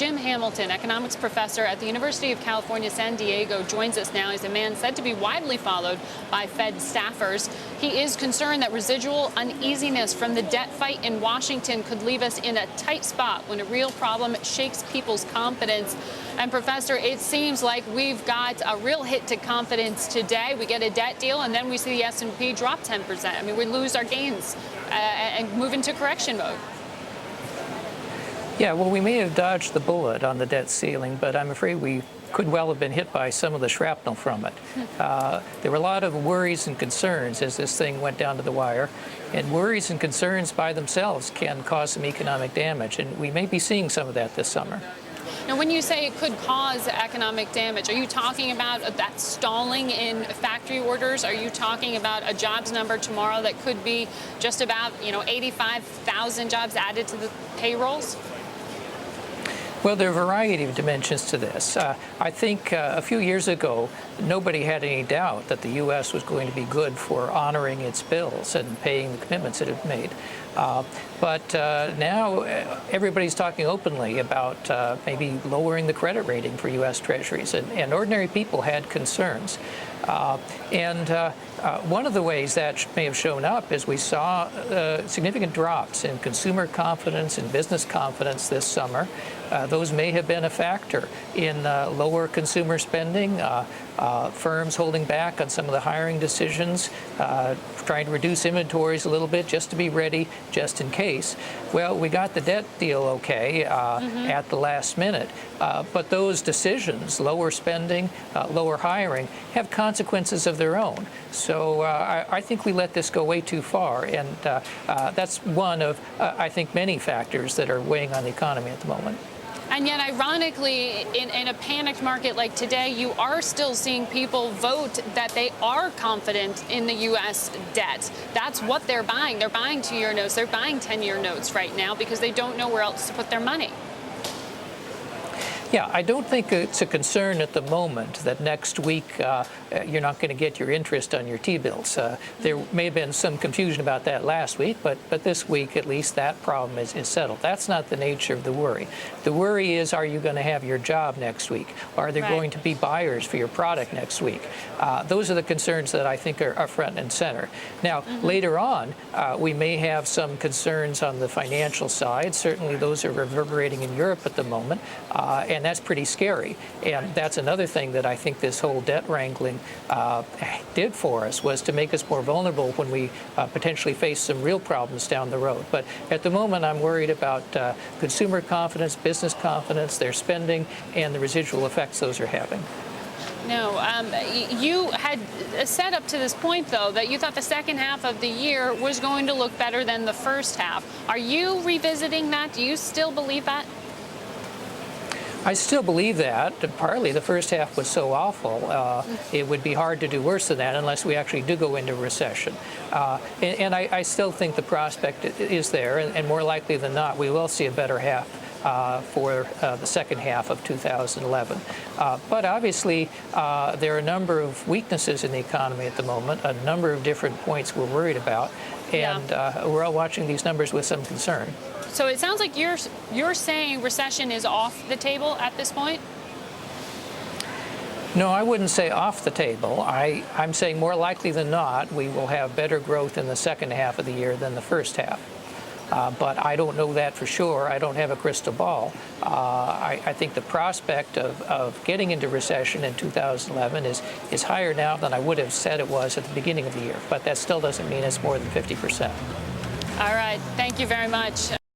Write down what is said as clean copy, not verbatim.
Jim Hamilton, economics professor at the University of California, San Diego, joins us now. He's a man said to be widely followed by Fed staffers. He is concerned that residual uneasiness from the debt fight in Washington could leave us in a tight spot when a real problem shakes people's confidence. And Professor, it seems like we've got a real hit to confidence today. We get a debt deal, and then we see the S&P drop 10%. I mean, we lose our gains and move into correction mode. Yeah, well, we may have dodged the bullet on the debt ceiling, but I'm afraid we could well have been hit by some of the shrapnel from it. There were a lot of worries and concerns as this thing went down to the wire, and worries and concerns by themselves can cause some economic damage, and we may be seeing some of that this summer. Now, when you say it could cause economic damage, are you talking about that stalling in factory orders? Are you talking about a jobs number tomorrow that could be just about, 85,000 jobs added to the payrolls? Well, there are a variety of dimensions to this. I think a few years ago, nobody had any doubt that the U.S. was going to be good for honoring its bills and paying the commitments it had made. But now everybody's talking openly about maybe lowering the credit rating for U.S. Treasuries, and ordinary people had concerns. One of the ways that may have shown up is we saw significant drops in consumer confidence and business confidence this summer. Those may have been a factor in lower consumer spending, firms holding back on some of the hiring decisions, trying to reduce inventories a little bit just to be ready, just in case. Well, we got the debt deal okay at the last minute, but those decisions, lower spending, lower hiring, have consequences of their own. So I think we let this go way too far, and that's one of, I think, many factors that are weighing on the economy at the moment. And yet, ironically, in a panicked market like today, you are still seeing people vote that they are confident in the U.S. debt. That's what they're buying. They're buying 2-year notes. They're buying 10-year notes right now because they don't know where else to put their money. Yeah, I don't think it's a concern at the moment that next week you're not going to get your interest on your T-bills. There may have been some confusion about that last week, but this week at least that problem is settled. That's not the nature of the worry. The worry is, are you going to have your job next week? Are there going to be buyers for your product next week? Those are the concerns that I think are front and center. Now, later on, we may have some concerns on the financial side. Certainly those are reverberating in Europe at the moment, and that's pretty scary. And that's another thing that I think this whole debt wrangling did for us, was to make us more vulnerable when we potentially face some real problems down the road. But at the moment, I'm worried about consumer confidence, business confidence, their spending, and the residual effects those are having. No, you had said up to this point, though, that you thought the second half of the year was going to look better than the first half. Are you revisiting that? Do you still believe that? I still believe that. Partly the first half was so awful, it would be hard to do worse than that unless we actually do go into recession. And I still think the prospect is there, and more likely than not, we will see a better half for the second half of 2011. But obviously, there are a number of weaknesses in the economy at the moment, a number of different points we're worried about, and we're all watching these numbers with some concern. So it sounds like you're saying recession is off the table at this point? No, I wouldn't say off the table. I'm saying more likely than not, we will have better growth in the second half of the year than the first half. But I don't know that for sure. I don't have a crystal ball. I think the prospect of getting into recession in 2011 is higher now than I would have said it was at the beginning of the year. But that still doesn't mean it's more than 50%. All right. Thank you very much.